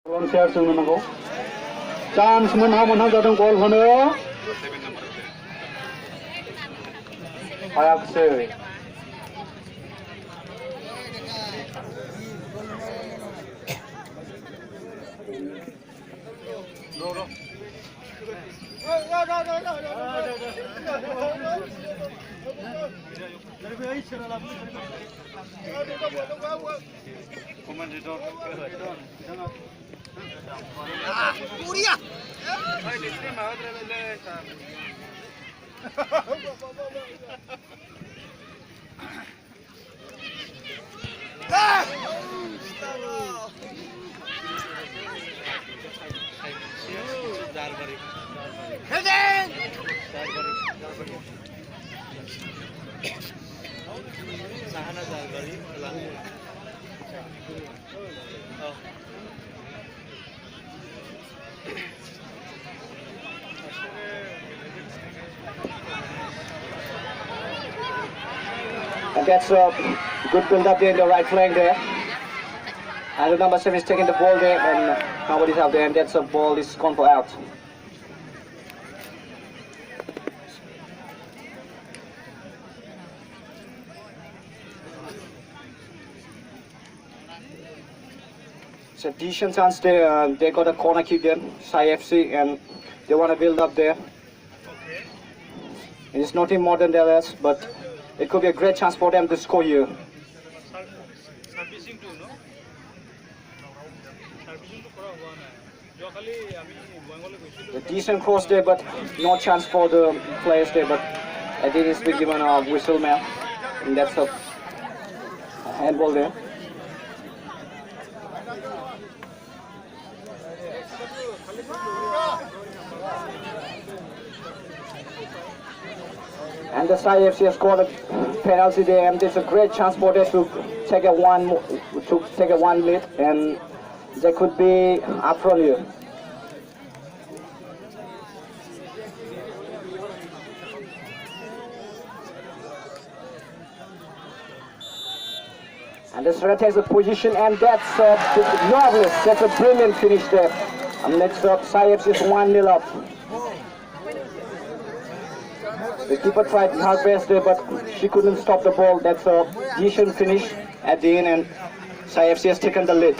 Volunteers menunggu. Chance menang jatuh gol mana? Ayak se. Jaharbari. Sahana Jaharbari. And that's a good build up there in the right flank there. And the number 7 is taking the ball there, and nobody's out there, and that's a ball is gone for out. It's a decent chance there. They got a corner kick there, SAI FC, and they want to build up there. And it's nothing more than theirs, but it could be a great chance for them to score here. Servicing too, no? Servicing to kora hua na. A decent cross there, but no chance for the players there. But I think it's been given a whistle, man, and that's a handball there. And the SAI FC has scored a penalty there, and it's a great chance for them to take a one lead, and they could be up front here. And the Sra takes a position, and that's marvelous. That's a brilliant finish there. And next up, SAI FC is 1-0 up. The keeper tried her best there, but she couldn't stop the ball. That's a decent finish at the end, and SAI FC has taken the lead.